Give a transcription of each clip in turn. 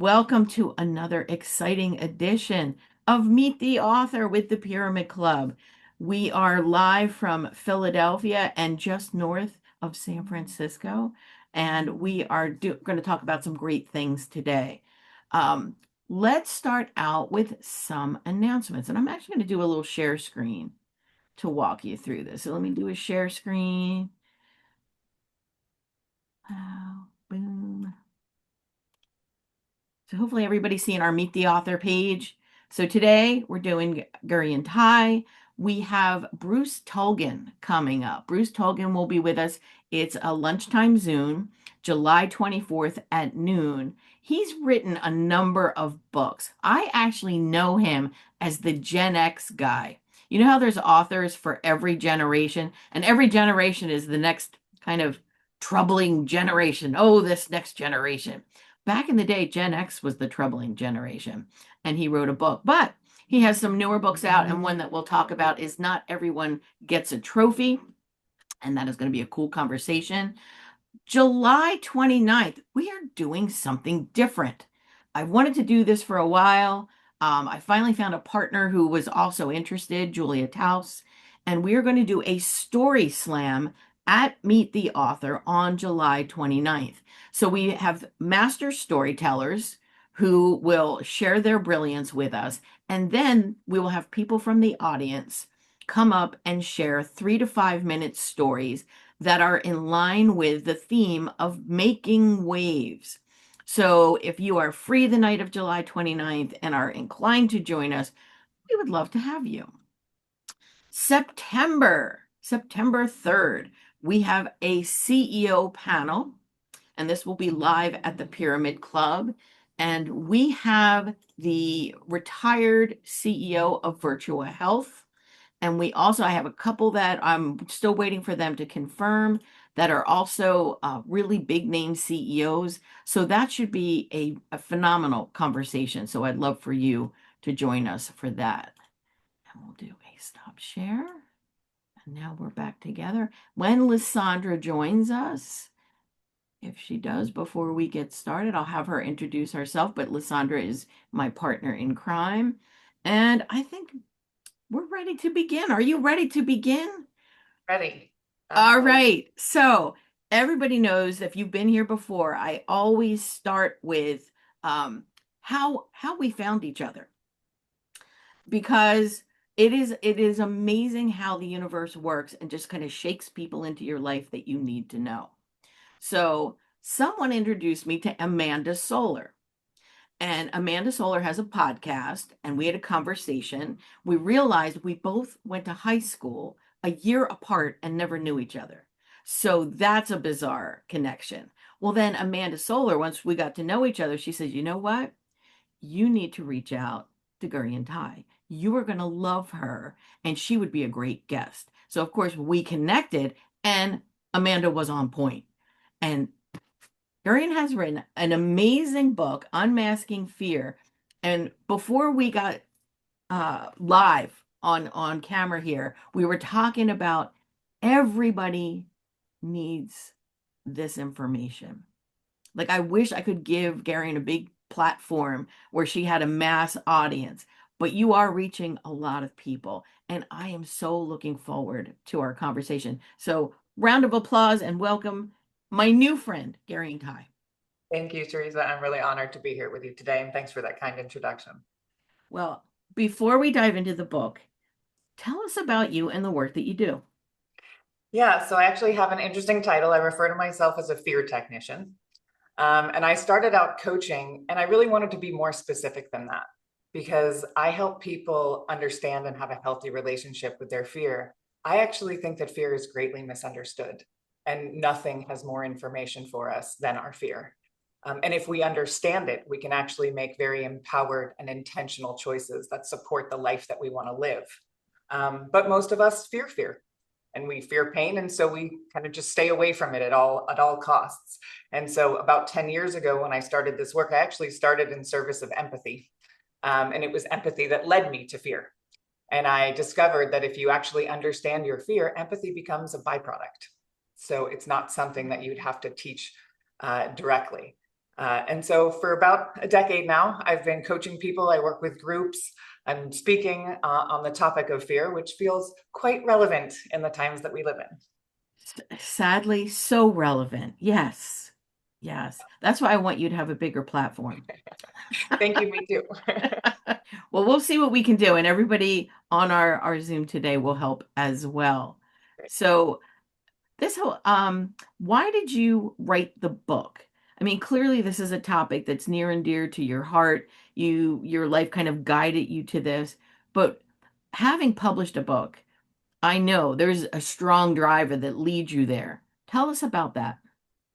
Welcome to another exciting edition of Meet the Author with the Pyramid Club. We are live from Philadelphia and just north of San Francisco, and we are going to talk about some great things today. Um, let's start out with some announcements, and I'm actually going to do a little share screen to walk you through this. So let me do a share screen. Boom. So hopefully everybody's seeing our Meet the Author page. So today we're doing Guryan Tighe. We have Bruce Tulgan coming up. Bruce Tulgan will be with us. It's a lunchtime Zoom, July 24th at noon. He's written a number of books. I actually know him as the Gen X guy. You know how there's authors for every generation, and every generation is the next kind of troubling generation. Oh, this next generation. Back in the day, Gen X was the troubling generation, and he wrote a book. But he has some newer books out, and one that we'll talk about is Not Everyone Gets a Trophy, and that is going to be a cool conversation. July 29th, we are doing something different. I wanted to do this for a while. I finally found a partner who was also interested, Julia Taus, and we are going to do a story slam at Meet the Author on July 29th. So we have master storytellers who will share their brilliance with us, and then we will have people from the audience come up and share 3 to 5 minute stories that are in line with the theme of making waves. So if you are free the night of July 29th and are inclined to join us, we would love to have you. September 3rd, we have a CEO panel, and this will be live at the Pyramid Club. And we have the retired CEO of Virtua Health. And we also, I have a couple that I'm still waiting for them to confirm that are also really big name CEOs. So that should be a phenomenal conversation. So I'd love for you to join us for that. And we'll do a stop share. And now we're back together. When Lysandra joins us, if she does before we get started, I'll have her introduce herself. But Lysandra is my partner in crime. And I think we're ready to begin. Are you ready to begin? Ready. All Absolutely. right. So everybody knows if you've been here before, I always start with how we found each other because it is amazing how the universe works and just kind of shakes people into your life that you need to know. So someone introduced me to Amanda Solar. And Amanda Solar has a podcast, and we had a conversation. We realized we both went to high school a year apart and never knew each other. So that's a bizarre connection. Well, then Amanda Solar, once we got to know each other, she says, you know what? You need to reach out to Guryan Tighe. You are going to love her, and she would be a great guest. So, of course, we connected, and Amanda was on point. And Guryan has written an amazing book, Unmasking Fear. And before we got live on camera here, we were talking about everybody needs this information. Like I wish I could give Guryan a big platform where she had a mass audience, but you are reaching a lot of people, and I am so looking forward to our conversation. So, round of applause and welcome my new friend, Guryan Tighe. Thank you, Teresa. I'm really honored to be here with you today, and thanks for that kind introduction. Well, before we dive into the book, tell us about you and the work that you do. Yeah, so I actually have an interesting title. I refer to myself as a fear technician. And I started out coaching, and I really wanted to be more specific than that because I help people understand and have a healthy relationship with their fear. I actually think that fear is greatly misunderstood, and nothing has more information for us than our fear. And if we understand it, we can actually make very empowered and intentional choices that support the life that we want to live. But most of us fear fear, and we fear pain, and so we kind of just stay away from it at all costs. And so about 10 years ago, when I started this work, I actually started in service of empathy. And it was empathy that led me to fear. And I discovered that if you actually understand your fear, empathy becomes a byproduct. So it's not something that you'd have to teach directly. And so for about a decade now, I've been coaching people. I work with groups. I'm speaking on the topic of fear, which feels quite relevant in the times that we live in. Sadly, so relevant. Yes. Yes. That's why I want you to have a bigger platform. Thank you, me too. Well, we'll see what we can do, and everybody on our Zoom today will help as well. So, this whole why did you write the book? I mean, clearly this is a topic that's near and dear to your heart. Your life kind of guided you to this, but having published a book, I know there's a strong driver that leads you there. Tell us about that.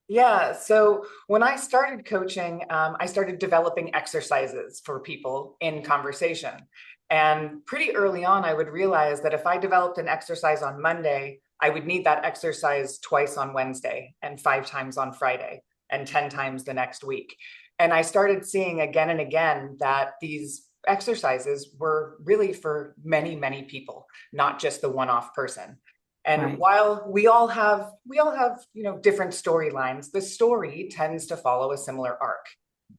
Yeah. So when I started coaching, I started developing exercises for people in conversation. And pretty early on, I would realize that if I developed an exercise on Monday, I would need that exercise twice on Wednesday and 5 times on Friday and 10 times the next week. And I started seeing again and again that these exercises were really for many, many people, not just the one-off person. And Right. while we all have different storylines, the story tends to follow a similar arc.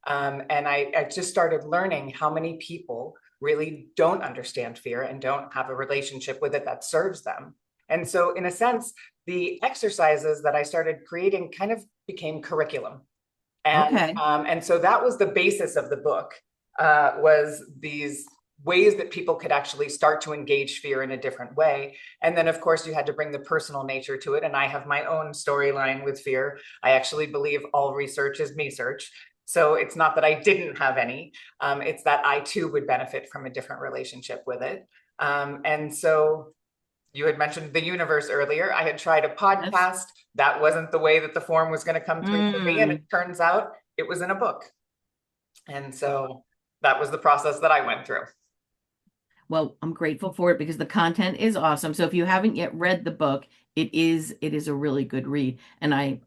And I just started learning how many people really don't understand fear and don't have a relationship with it that serves them. And so, in a sense, the exercises that I started creating kind of became curriculum. Okay. And so that was the basis of the book, was these ways that people could actually start to engage fear in a different way. And then, of course, you had to bring the personal nature to it. And I have my own storyline with fear. I actually believe all research is me search. So it's not that I didn't have any, it's that I too would benefit from a different relationship with it. And so you had mentioned the universe earlier. I had tried a Yes. podcast. That wasn't the way that the form was going to come through for me. And it Mm. turns out it was in a book. And so that was the process that I went through. Well, I'm grateful for it because the content is awesome. So if you haven't yet read the book, it is a really good read. And I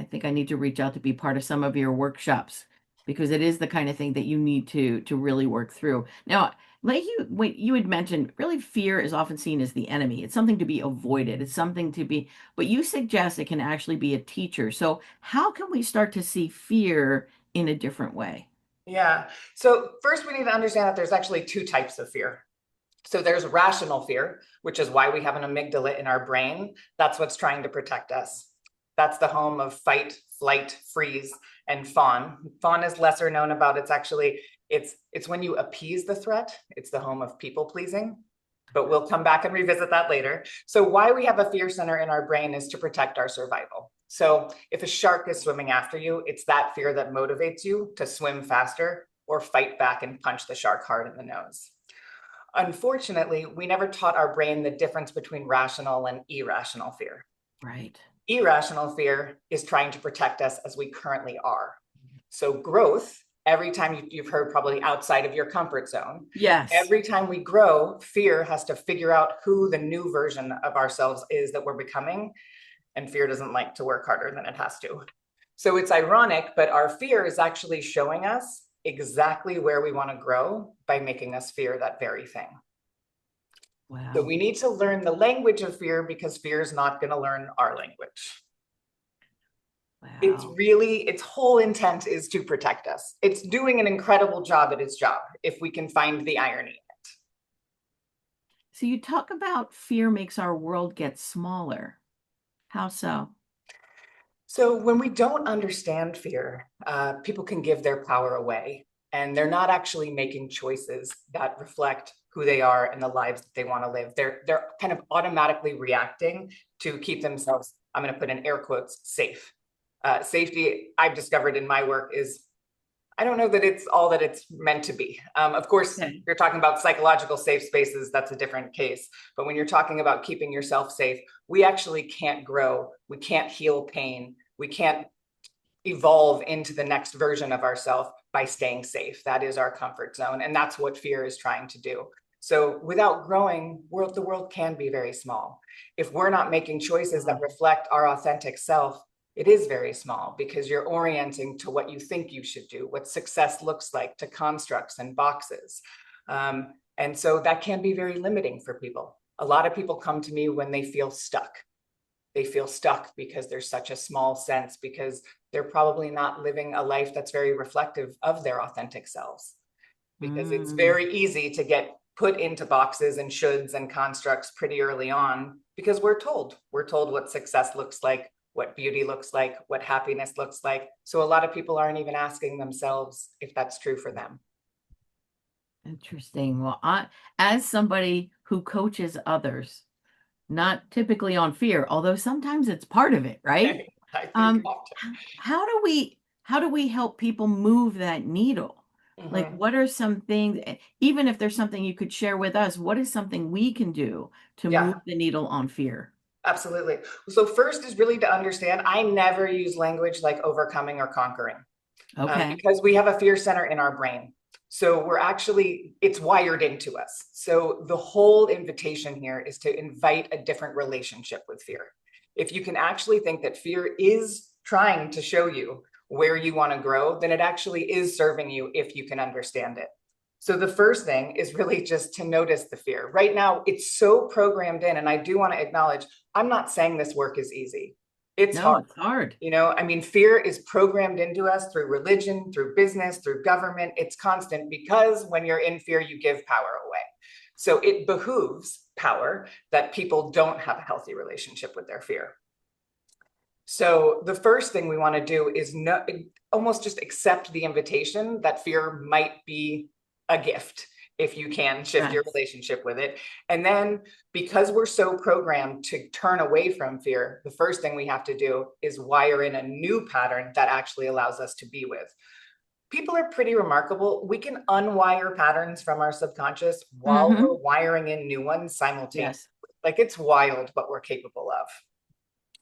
think I need to reach out to be part of some of your workshops because it is the kind of thing that you need to really work through. Now, like you had mentioned, really fear is often seen as the enemy. It's something to be avoided. It's something to be, but you suggest it can actually be a teacher. So how can we start to see fear in a different way? Yeah. So first, we need to understand that there's actually two types of fear. So there's rational fear, which is why we have an amygdala in our brain. That's what's trying to protect us. That's the home of fight, flight, freeze, and fawn. Fawn is lesser known about. It's when you appease the threat. It's the home of people pleasing. But we'll come back and revisit that later. So why we have a fear center in our brain is to protect our survival. So if a shark is swimming after you, it's that fear that motivates you to swim faster or fight back and punch the shark hard in the nose. Unfortunately, we never taught our brain the difference between rational and irrational fear. Right. Irrational fear is trying to protect us as we currently are. So, growth, every time you've heard probably outside of your comfort zone, Yes. every time we grow, fear has to figure out who the new version of ourselves is that we're becoming. And fear doesn't like to work harder than it has to. So it's ironic, but our fear is actually showing us exactly where we want to grow by making us fear that very thing. So Wow. we need to learn the language of fear because fear is not going to learn our language. Wow. Its whole intent is to protect us. It's doing an incredible job at its job if we can find the irony. So you talk about fear makes our world get smaller. How so? So when we don't understand fear, people can give their power away, and they're not actually making choices that reflect who they are and the lives that they want to live. They're kind of automatically reacting to keep themselves, I'm going to put in air quotes, safe. Safety, I've discovered in my work, is I don't know that it's all that it's meant to be. Of course, Okay. you're talking about psychological safe spaces, that's a different case. But when you're talking about keeping yourself safe, we actually can't grow. We can't heal pain. We can't evolve into the next version of ourselves by staying safe. That is our comfort zone. And that's what fear is trying to do. So without growing, the world can be very small. If we're not making choices that Wow. reflect our authentic self, it is very small because you're orienting to what you think you should do, what success looks like, to constructs and boxes. And so that can be very limiting for people. A lot of people come to me when they feel stuck. They feel stuck because there's such a small sense, because they're probably not living a life that's very reflective of their authentic selves. Because it's Mm, very easy to get put into boxes and shoulds and constructs pretty early on, because we're told what success looks like, what beauty looks like, what happiness looks like. So a lot of people aren't even asking themselves if that's true for them. interesting. Well, as somebody who coaches others, not typically on fear, although sometimes it's part of it, right? I think Um, how do we help people move that needle? Like, often. what are some things, even if there's something you could share with us, what is something we can do to move Yeah, the needle on fear? absolutely. So first is really to understand, I never use language like overcoming or conquering. Okay. Because we have a fear center in our brain. So it's wired into us. So the whole invitation here is to invite a different relationship with fear. If you can actually think that fear is trying to show you where you want to grow, then it actually is serving you if you can understand it. So the first thing is really just to notice the fear. Right now, it's so programmed in, and I do want to acknowledge, I'm not saying this work is easy. It's No, hard. it's hard. I mean, fear is programmed into us through religion, through business, through government. It's constant, because when you're in fear, you give power away. So it behooves power that people don't have a healthy relationship with their fear. So the first thing we want to do is almost just accept the invitation that fear might be a gift, if you can shift your Yes. relationship with it. And then, because we're so programmed to turn away from fear, the first thing we have to do is wire in a new pattern that actually allows us to be with. People are pretty remarkable. We can unwire patterns from our subconscious while Mm-hmm. we're wiring in new ones simultaneously. Yes. Like, it's wild what we're capable of.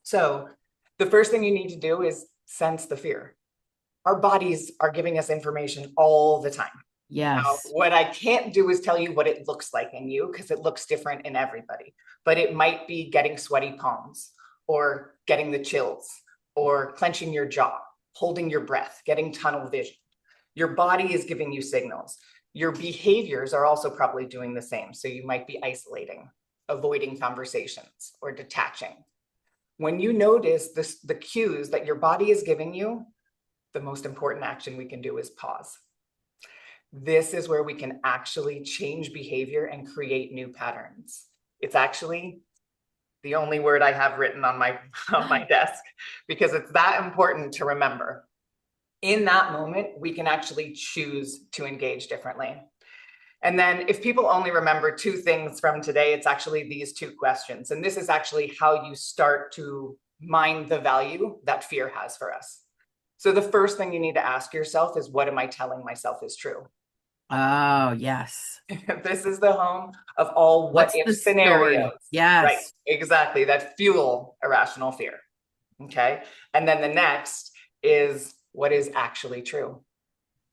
So the first thing you need to do is sense the fear. Our bodies are giving us information all the time. Now, Yes. what I can't do is tell you what it looks like in you, because it looks different in everybody. But it might be getting sweaty palms, or getting the chills, or clenching your jaw, holding your breath, getting tunnel vision. Your body is giving you signals. Your behaviors are also probably doing the same. So you might be isolating, avoiding conversations, or detaching. When you notice the cues that your body is giving you, the most important action we can do is pause. This is where we can actually change behavior and create new patterns. It's actually the only word I have written on my on my desk, because it's that important to remember. In that moment, we can actually choose to engage differently. And then, if people only remember two things from today, it's actually these two questions. And this is actually how you start to mine the value that fear has for us. So the first thing you need to ask yourself is, what am I telling myself is true? Oh, yes. This is the home of all what What's if the story? scenarios. Right, Yes. exactly, that fuel irrational fear. Okay. And then the next is, what is actually true?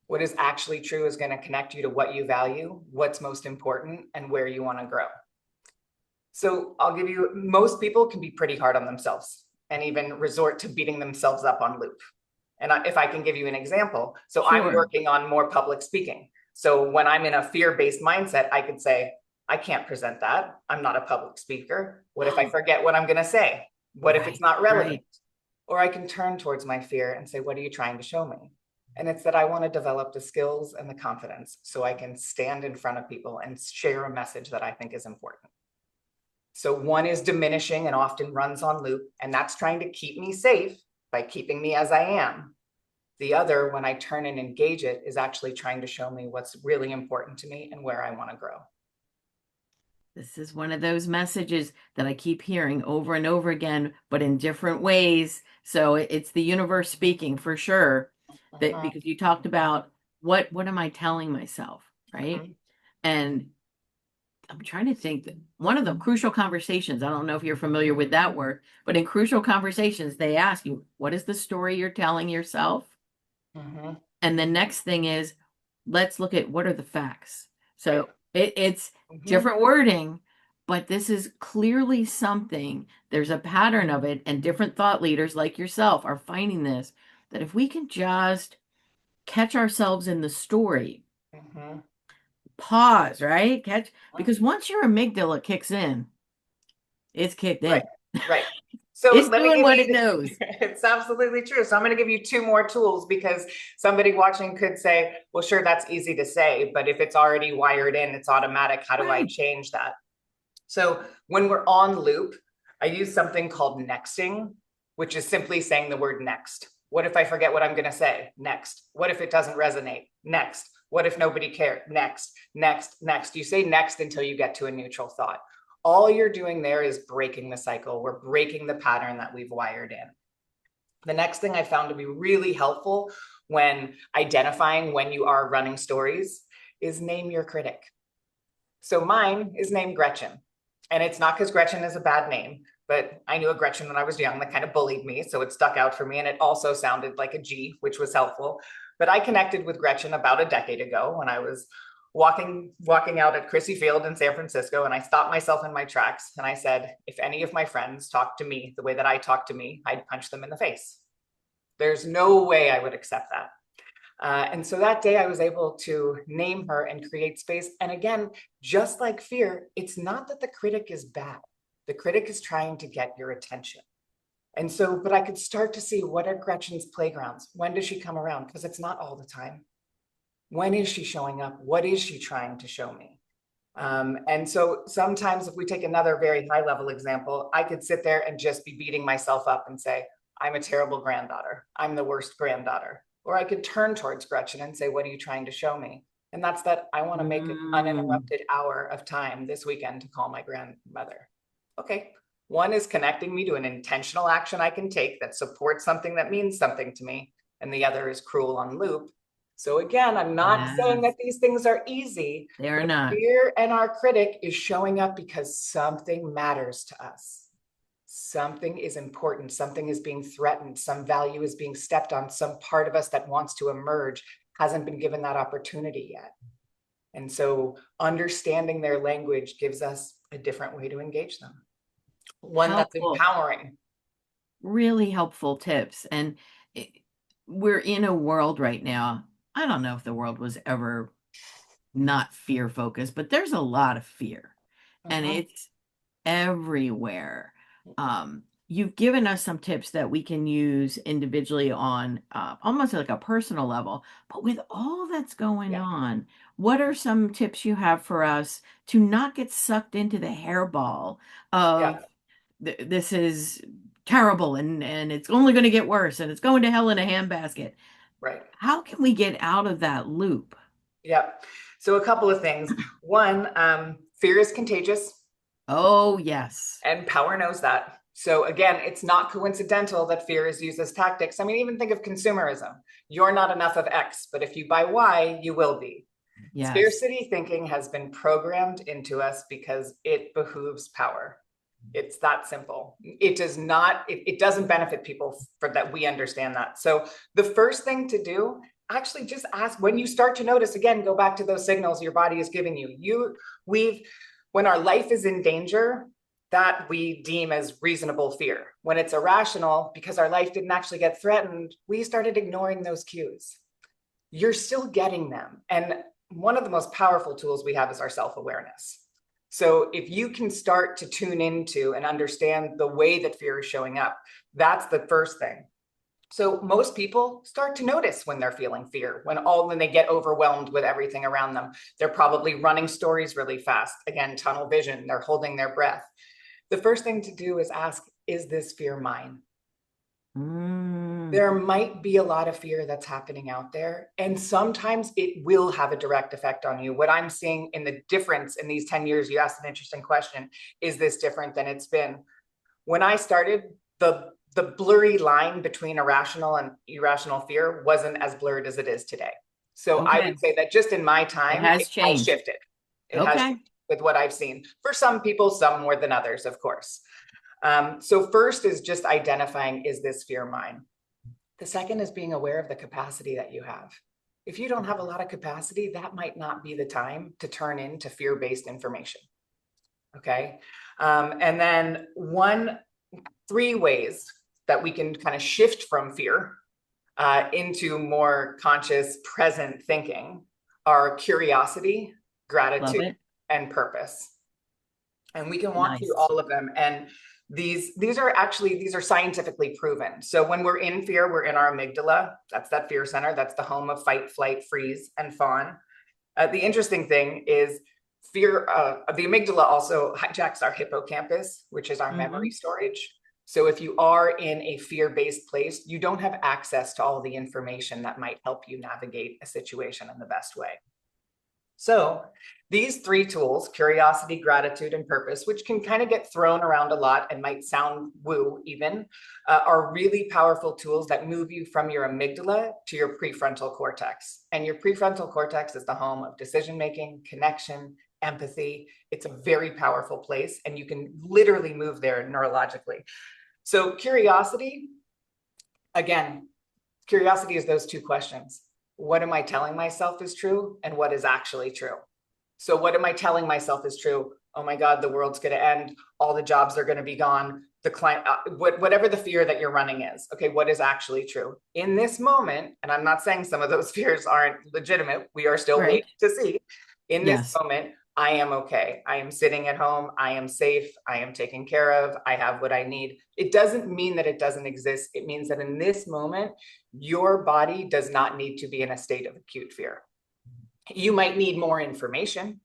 What is actually true is going to connect you to what you value, what's most important, and where you want to grow. So I'll give you, most people can be pretty hard on themselves and even resort to beating themselves up on loop. And if I can give you an example, so I'm Sure. working on more public speaking. So when I'm in a fear-based mindset, I could say, I can't present that. I'm not a public speaker. What if I forget what I'm going to say? What if it's Right. not relevant? Right. Or I can turn towards my fear and say, what are you trying to show me? And it's that I want to develop the skills and the confidence so I can stand in front of people and share a message that I think is important. So one is diminishing and often runs on loop, and that's trying to keep me safe by keeping me as I am. The other, when I turn and engage it, is actually trying to show me what's really important to me and where I want to grow. This is one of those messages that I keep hearing over and over again, but in different ways. So it's the universe speaking for sure. That Uh-huh. because you talked about what am I telling myself, right? Uh-huh. And I'm trying to think that one of the crucial conversations, I don't know if you're familiar with that word, but in crucial conversations, they ask you, what is the story you're telling yourself? Uh-huh. And the next thing is, let's look at what are the facts. Right. So it's Uh-huh. different wording, but this is clearly something. There's a pattern of it, and different thought leaders like yourself are finding this that if we can just catch ourselves in the story, Uh-huh. pause, right? Catch, because once your amygdala kicks in, it's kicked Right. in. Right. So It's let me doing give what you, it knows. it's absolutely true. So I'm going to give you two more tools because somebody watching could say, well, sure, that's easy to say, but if it's already wired in, it's automatic. How do I Right. change that? So when we're on loop, I use something called nexting, which is simply saying the word next. What if I forget what I'm going to say? Next. What if it doesn't resonate? Next. What if nobody cared? Next, next, next. You say next until you get to a neutral thought. All you're doing there is breaking the cycle. We're breaking the pattern that we've wired in. The next thing I found to be really helpful when identifying when you are running stories is name your critic. So mine is named Gretchen. And it's not because Gretchen is a bad name, but I knew a Gretchen when I was young that kind of bullied me. So it stuck out for me. And it also sounded like a G, which was helpful. But I connected with Gretchen about a decade ago when I was walking out at Chrissy Field in San Francisco. And I stopped myself in my tracks. And I said, if any of my friends talk to me the way that I talk to me, I'd punch them in the face. There's no way I would accept that. And so that day I was able to name her and create space. And again, just like fear, it's not that the critic is bad. The critic is trying to get your attention. And so, but I could start to see what are Gretchen's playgrounds? When does she come around? Because it's not all the time. When is she showing up? What is she trying to show me? And so sometimes if we take another very high level example, I could sit there and just be beating myself up and say, I'm a terrible granddaughter. I'm the worst granddaughter. Or I could turn towards Gretchen and say, what are you trying to show me? And that's that I want to make an Mm, uninterrupted hour of time this weekend to call my grandmother. Okay. One is connecting me to an intentional action I can take that supports something that means something to me. And the other is cruel on loop. So again, I'm not saying yes, that these things are easy, they are but not. fear and our critic is showing up because something matters to us. Something is important. Something is being threatened. Some value is being stepped on. Some part of us that wants to emerge hasn't been given that opportunity yet. And so understanding their language gives us a different way to engage them, one that's Helpful, empowering. really helpful tips. And it, we're in a world right now. I don't know if the world was ever not fear focused, but there's a lot of fear and Uh-huh. it's everywhere. You've given us some tips that we can use individually on almost like a personal level, but with all that's going Yeah. on, what are some tips you have for us to not get sucked into the hairball Yeah. of this is terrible and it's only going to get worse and it's going to hell in a handbasket? Right. How can we get out of that loop? Yeah. So a couple of things. One, fear is contagious. Oh, yes. And power knows that. So again, it's not coincidental that fear is used as tactics. I mean, even think of consumerism. You're not enough of X, but if you buy Y, you will be. Yes. Scarcity thinking has been programmed into us because it behooves power. It's that simple. It does not, it doesn't benefit people for that. We understand that. So the first thing to do, actually just ask when you start to notice, again, go back to those signals your body is giving you. We've, when our life is in danger, that we deem as reasonable fear. When it's irrational, because our life didn't actually get threatened, we started ignoring those cues. You're still getting them. And one of the most powerful tools we have is our self awareness. So if you can start to tune into and understand the way that fear is showing up, that's the first thing. So most people start to notice when they're feeling fear, when they get overwhelmed with everything around them. They're probably running stories really fast. Again, tunnel vision, they're holding their breath. The first thing to do is ask, is this fear mine? Mm, There might be a lot of fear that's happening out there. And sometimes it will have a direct effect on you. What I'm seeing in the difference in these 10 years, you asked an interesting question. Is this different than it's been? When I started, the blurry line between irrational and irrational fear wasn't as blurred as it is today. So I okay. would say that just in my It time, has it has changed. shifted. It has Okay. shifted with what I've seen. For some people, some more than others, of course. So first is just identifying, is this fear mine? The second is being aware of the capacity that you have. If you don't have a lot of capacity, that might not be the time to turn into fear-based information. Okay. And then three ways that we can kind of shift from fear into more conscious, present thinking are curiosity, Love gratitude, it. and purpose. And we can walk through Nice. all of them. And These are scientifically proven. So when we're in fear, we're in our amygdala. That's that fear center. That's the home of fight, flight, freeze, and fawn. The interesting thing is the amygdala also hijacks our hippocampus, which is our memory Hmm. storage. So if you are in a fear-based place, you don't have access to all the information that might help you navigate a situation in the best way. So these three tools, curiosity, gratitude, and purpose, which can kind of get thrown around a lot and might sound woo even, are really powerful tools that move you from your amygdala to your prefrontal cortex. And your prefrontal cortex is the home of decision-making, connection, empathy. It's a very powerful place, and you can literally move there neurologically. So curiosity, again, curiosity is those two questions. What am I telling myself is true, and what is actually true? So what am I telling myself is true? Oh my God, the world's going to end. All the jobs are going to be gone. The client, whatever the fear that you're running is. Okay, what is actually true in this moment? And I'm not saying some of those fears aren't legitimate. We are still Right. waiting to see. In this Yes. moment, I am okay. I am sitting at home. I am safe. I am taken care of. I have what I need. It doesn't mean that it doesn't exist. It means that in this moment, your body does not need to be in a state of acute fear. You might need more information.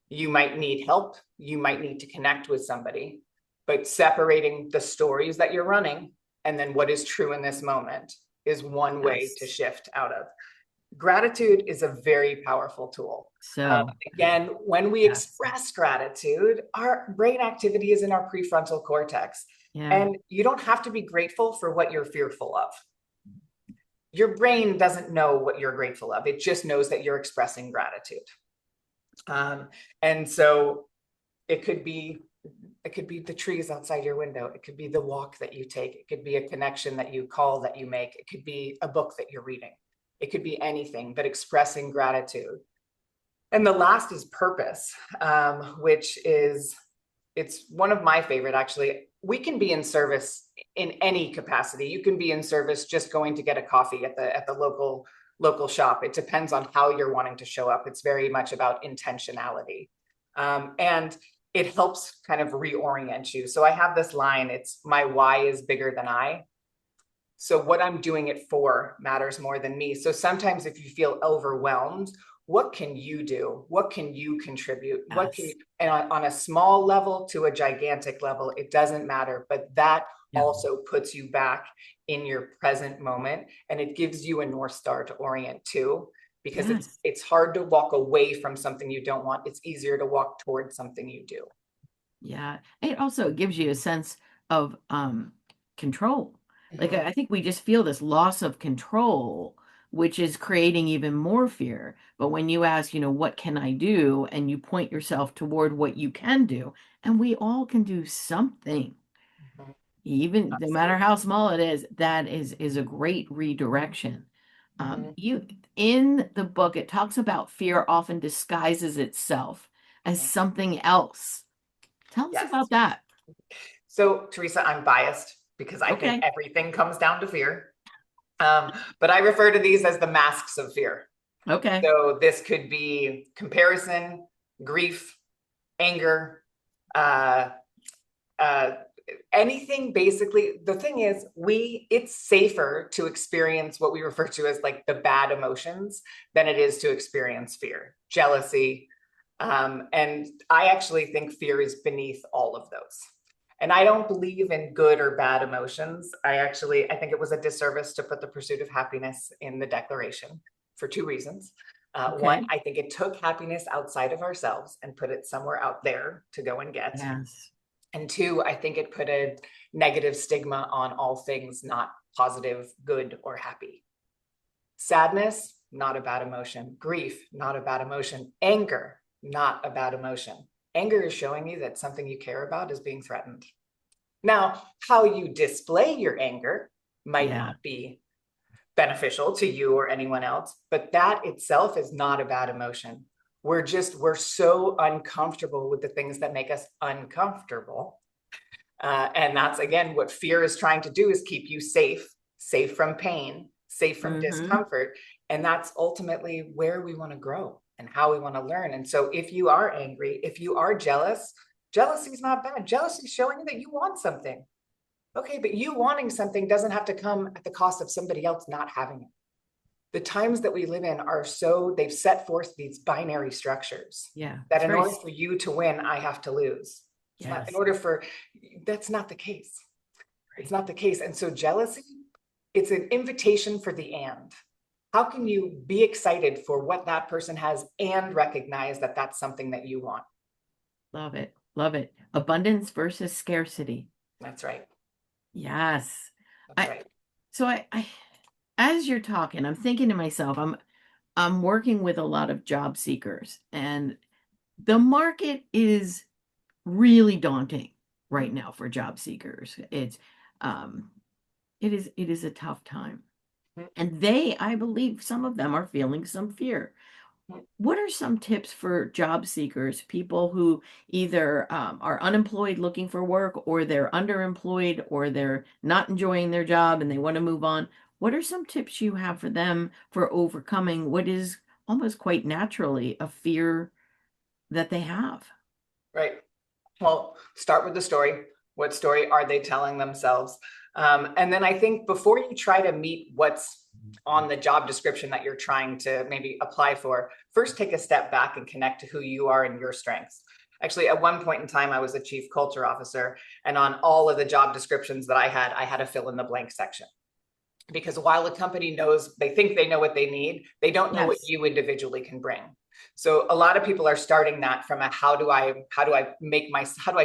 You might need help. You might need to connect with somebody. But separating the stories that you're running and then what is true in this moment is one way to Yes. shift out of. Gratitude is a very powerful tool. So, Again, when we yes. express gratitude, our brain activity is in our prefrontal cortex. Yeah. And you don't have to be grateful for what you're fearful of. Your brain doesn't know what you're grateful of. It just knows that you're expressing gratitude. And so it could be the trees outside your window. It could be the walk that you take. It could be a connection that you call that you make. It could be a book that you're reading. It could be anything, but expressing gratitude. And the last is purpose, which is it's one of my favorite actually. We can be in service in any capacity. You can be in service just going to get a coffee at the local shop. It depends on how you're wanting to show up. It's very much about intentionality. And it helps kind of reorient you. So I have this line, it's my why is bigger than I. So what I'm doing it for matters more than me. So sometimes if you feel overwhelmed, what can you do? What can you contribute? What can you, Yes. and on a small level to a gigantic level, it doesn't matter. But that Yeah. also puts you back in your present moment, and it gives you a North Star to orient to, because Yes. it's hard to walk away from something you don't want. It's easier to walk towards something you do. Yeah. It also gives you a sense of control. Like Mhm. I think we just feel this loss of control, which is creating even more fear. But when you ask, what can I do? And you point yourself toward what you can do, and we all can do something, Mhm. even no matter Absolutely. how small it is, that is a great redirection. Mhm. You in the book, it talks about fear often disguises itself as Mhm. something else. Tell us Yes. about that. So, Teresa, I'm biased because I think Okay. everything comes down to fear. But I refer to these as the masks of fear. Okay. So, this could be comparison, grief, anger, uh, uh, anything basically. The thing is, it's safer to experience what we refer to as like the bad emotions than it is to experience fear, jealousy. And I actually think fear is beneath all of those. And I don't believe in good or bad emotions. I think it was a disservice to put the pursuit of happiness in the declaration for two reasons. One, Okay. I think it took happiness outside of ourselves and put it somewhere out there to go and get. Yes. And two, I think it put a negative stigma on all things not positive, good, or happy. Sadness, not a bad emotion. Grief, not a bad emotion. Anger, not a bad emotion. Anger is showing you that something you care about is being threatened. Now, how you display your anger might Yeah. not be beneficial to you or anyone else, but that itself is not a bad emotion. We're so uncomfortable with the things that make us uncomfortable. And that's again what fear is trying to do, is keep you safe from pain, safe from Mm-hmm. discomfort. And that's ultimately where we want to grow and how we want to learn. And so if you are angry, if you are jealous, Jealousy is not bad. Jealousy is showing that you want something. Okay, but you wanting something doesn't have to come at the cost of somebody else not having it. The times that we live in are so, they've set forth these binary structures Yeah, that it's in very, order for you to win, I have to lose. It's not in yes, order for, that's not the case. It's right. not the case. And so jealousy, it's an invitation for the and. How can you be excited for what that person has and recognize that that's something that you want? Love it. Love it. Abundance versus scarcity. That's right. Yes. That's I right. so I as you're talking, I'm thinking to myself, I'm working with a lot of job seekers, and the market is really daunting right now for job seekers. Um it is a tough time. And I believe some of them are feeling some fear. What are some tips for job seekers, people who either are unemployed looking for work, or they're underemployed, or they're not enjoying their job and they want to move on? What are some tips you have for them for overcoming what is almost quite naturally a fear that they have? Right. Well, start with the story. What story are they telling themselves? And then I think before you try to meet what's on the job description that you're trying to maybe apply for, first take a step back and connect to who you are and your strengths. Actually, at one point in time, I was a chief culture officer, and on all of the job descriptions that I had a fill in the blank section. Because while a company knows, they think they know what they need, they don't know what Yes. you individually can bring. So a lot of people are starting that from a how do I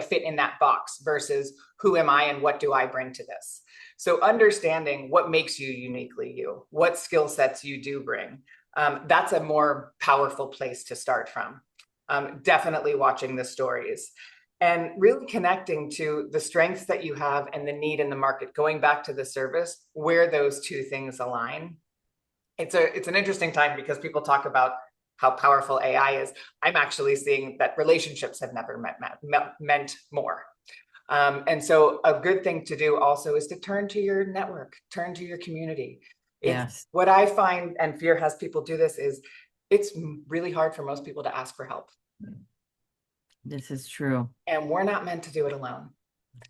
fit in that box versus who am I and what do I bring to this. So understanding what makes you uniquely you, what skill sets you do bring, that's a more powerful place to start from. Definitely watching the stories and really connecting to the strengths that you have and the need in the market, going back to the service where those two things align. It's an interesting time because people talk about how powerful AI is. I'm actually seeing that relationships have never meant more. And so a good thing to do also is to turn to your network, turn to your community. It's Yes. what I find, and fear has people do this, is it's really hard for most people to ask for help. This is true. And we're not meant to do it alone.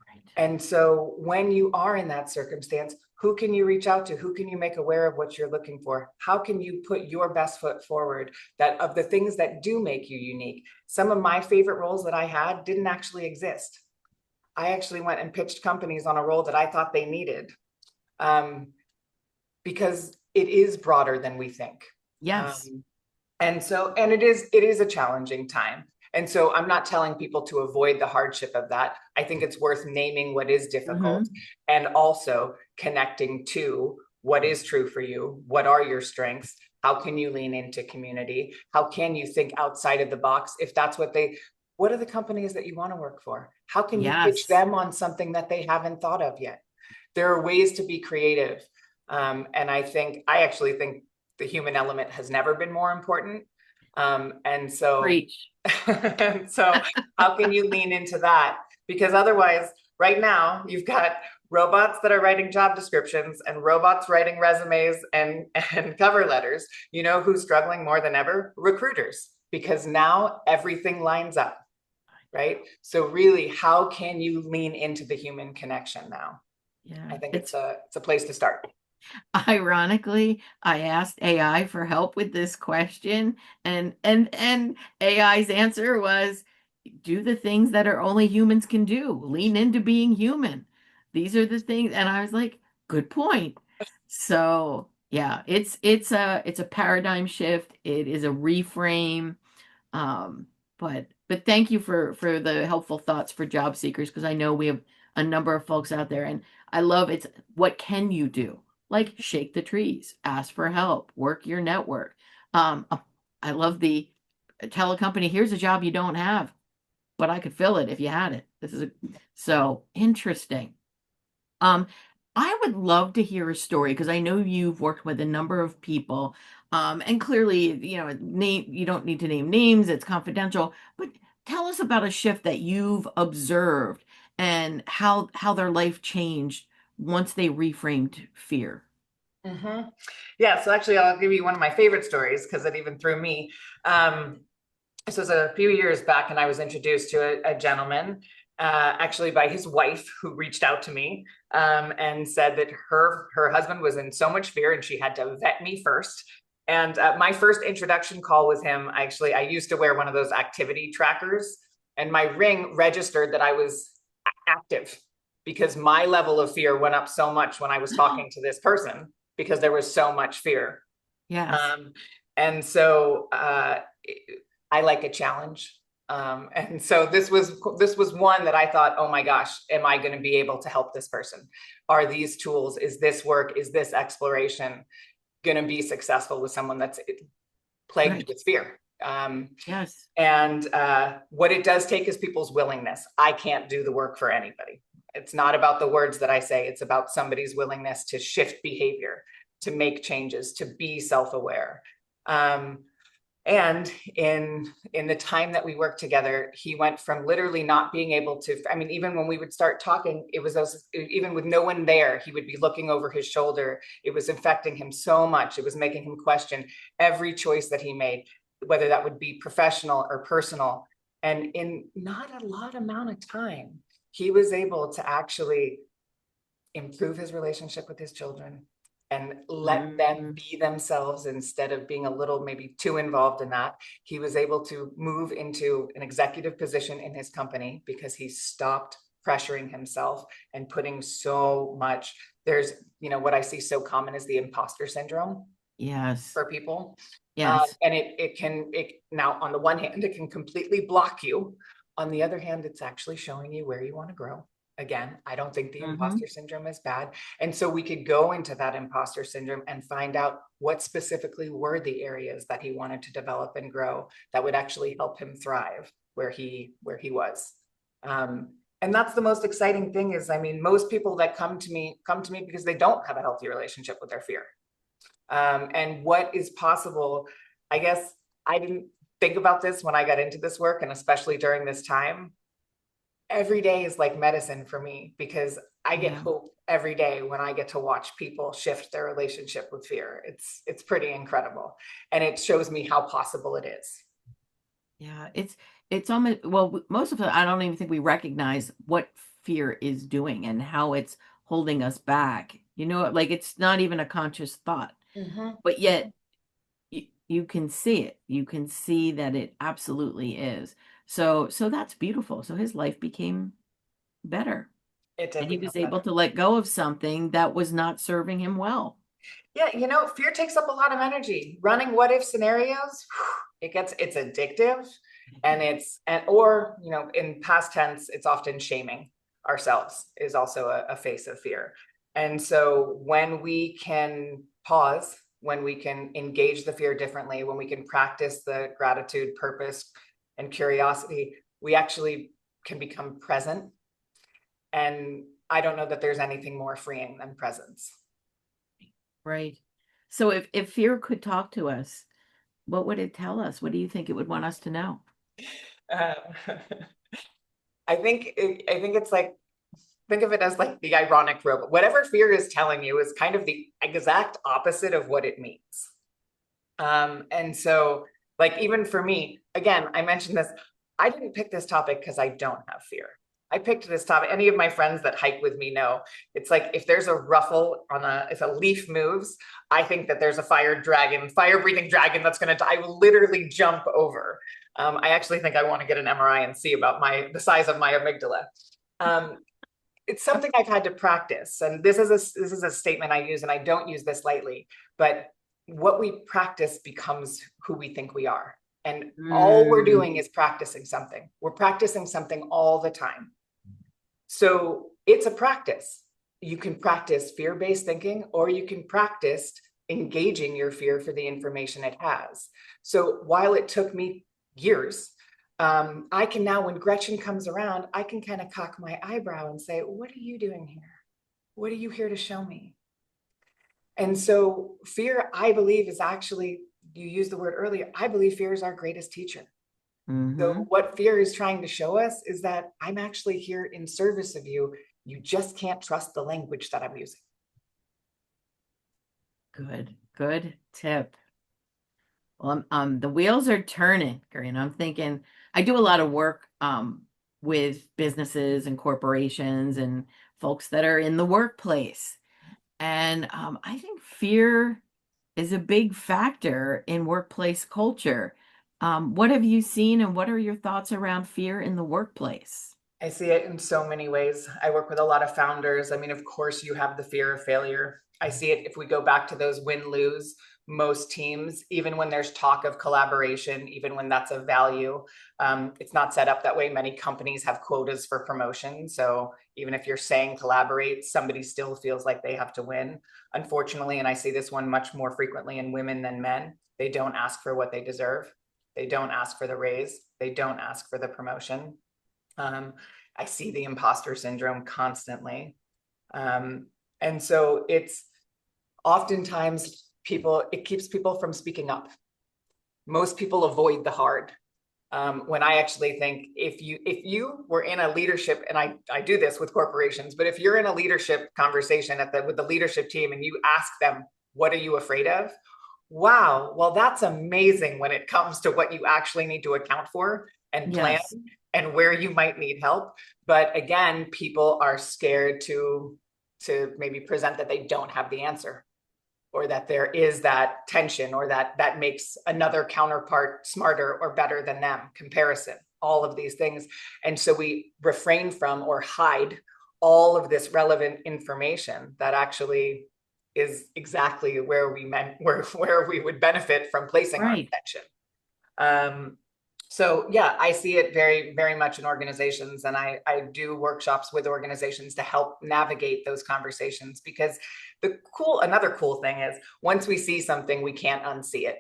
Right. And so when you are in that circumstance, who can you reach out to? Who can you make aware of what you're looking for? How can you put your best foot forward that of the things that do make you unique? Some of my favorite roles that I had didn't actually exist. I actually went and pitched companies on a role that I thought they needed, um, because it is broader than we think. Yes. Um, and it is a challenging time. And so I'm not telling people to avoid the hardship of that. I think it's worth naming what is difficult Hmm. and also connecting to what is true for you. What are your strengths? How can you lean into community? How can you think outside of the box? If that's what are the companies that you want to work for? How can you pitch Yes. them on something that they haven't thought of yet? There are ways to be creative. And I actually think the human element has never been more important. And so, Preach. and so how can you lean into that? Because otherwise, right now, you've got robots that are writing job descriptions and robots writing resumes and cover letters. You know who's struggling more than ever? Recruiters, because now everything lines up, right? So really, how can you lean into the human connection now? Yeah. I think It's it's a place to start. Ironically, I asked AI for help with this question, and AI's answer was do the things that are only humans can do. Lean into being human. These are the things, and I was like, good point. So, yeah, it's a paradigm shift. It is a reframe. Um, but thank you for the helpful thoughts for job seekers, because I know we have a number of folks out there, and I love it's what can you do? Like shake the trees, ask for help, work your network. I love the tell a company, here's a job you don't have, but I could fill it if you had it. So interesting. Um, I would love to hear a story because I know you've worked with a number of people. And clearly, you don't need to name names, it's confidential, but tell us about a shift that you've observed and how their life changed once they reframed fear. Yeah, so actually, I'll give you one of my favorite stories because it even threw me. Um, This was a few years back, and I was introduced to a gentleman, actually by his wife, who reached out to me and said that her husband was in so much fear, and she had to vet me first. And my first introduction call with him, I used to wear one of those activity trackers, and my ring registered that I was active because my level of fear went up so much when I was talking to this person because there was so much fear. Yes. Um, and so I like a challenge. And so this was one that I thought, oh my gosh, am I going to be able to help this person? Are these tools, is this work, is this exploration going to be successful with someone that's plagued Right. with fear? Yes. And what it does take is people's willingness. I can't do the work for anybody. It's not about the words that I say, it's about somebody's willingness to shift behavior, to make changes, to be self-aware. Um, and in the time that we worked together, he went from literally not being able to, I mean, even when we would start talking, it was even with no one there, he would be looking over his shoulder. It was affecting him so much. It was making him question every choice that he made, whether that would be professional or personal. And in not a lot amount of time, he was able to actually improve his relationship with his children and let them Mm, be themselves instead of being a little maybe too involved in that. He was able to move into an executive position in his company because he stopped pressuring himself and putting so much. There's, what I see so common is the imposter syndrome yes. for people. Yes. And it now, on the one hand, it can completely block you. On the other hand, it's actually showing you where you want to grow. Again, I don't think the Mm-hmm. imposter syndrome is bad. And so we could go into that imposter syndrome and find out what specifically were the areas that he wanted to develop and grow that would actually help him thrive where he was. And that's the most exciting thing is, I mean, most people that come to me because they don't have a healthy relationship with their fear. And what is possible. I guess I didn't think about this when I got into this work, and especially during this time. Every day is like medicine for me because I get Yeah. hope every day when I get to watch people shift their relationship with fear. It's pretty incredible, and it shows me how possible it is. Yeah. It's almost, well, most of it, I don't even think we recognize what fear is doing and how it's holding us back. Like it's not even a conscious thought, Mm-hmm. but yet you can see it. You can see that it absolutely is. So that's beautiful. So his life became better, It did and he become was able better. to let go of something that was not serving him well. Yeah, fear takes up a lot of energy. Running what if scenarios, it's addictive, and in past tense, it's often shaming ourselves is also a face of fear. And so when we can pause, when we can engage the fear differently, when we can practice the gratitude, purpose, and curiosity, we actually can become present. And I don't know that there's anything more freeing than presence. Right. So if fear could talk to us, what would it tell us? What do you think it would want us to know? Um, I think it's like, think of it as like the ironic robot. Whatever fear is telling you is kind of the exact opposite of what it means. And so, like, even for me, again, I mentioned this. I didn't pick this topic because I don't have fear. I picked this topic. Any of my friends that hike with me know it's like if there's a ruffle if a leaf moves, I think that there's a fire breathing dragon that's going to die. I will literally jump over. I actually think I want to get an MRI and see about the size of my amygdala. Um, it's something I've had to practice. And this is a statement I use, and I don't use this lightly, but what we practice becomes who we think we are. And all we're Mm, doing is practicing something. We're practicing something all the time. So it's a practice. You can practice fear-based thinking, or you can practice engaging your fear for the information it has. So while it took me years, I can now, when Gretchen comes around, I can kind of cock my eyebrow and say, what are you doing here? What are you here to show me? And so fear, I believe, is actually, you used the word earlier, I believe fear is our greatest teacher. So hmm. what fear is trying to show us is that I'm actually here in service of you. You just can't trust the language that I'm using. Good. Good tip. Well, the wheels are turning, Guryan. I'm thinking I do a lot of work with businesses and corporations and folks that are in the workplace. And I think fear is a big factor in workplace culture. What have you seen and what are your thoughts around fear in the workplace? I see it in so many ways. I work with a lot of founders. I mean, of course, you have the fear of failure. I see it if we go back to those win-lose, most teams, even when there's talk of collaboration, even when that's a value, it's not set up that way. Many companies have quotas for promotion. So even if you're saying collaborate, somebody still feels like they have to win. Unfortunately, and I see this one much more frequently in women than men, they don't ask for what they deserve. They don't ask for the raise. They don't ask for the promotion. Um, I see the imposter syndrome constantly. Um, and so it's oftentimes it keeps people from speaking up. Most people avoid the hard. When I actually think if you were in a leadership, and I do this with corporations, but if you're in a leadership conversation with the leadership team and you ask them, what are you afraid of? Wow, well, that's amazing when it comes to what you actually need to account for and plan Yes, and where you might need help. But again, people are scared to maybe present that they don't have the answer, or that there is that tension, or that makes another counterpart smarter or better than them, comparison, all of these things. And so we refrain from or hide all of this relevant information that actually is exactly where where we would benefit from placing our right. attention. So yeah, I see it very, very much in organizations, and I do workshops with organizations to help navigate those conversations, because another cool thing is once we see something, we can't unsee it.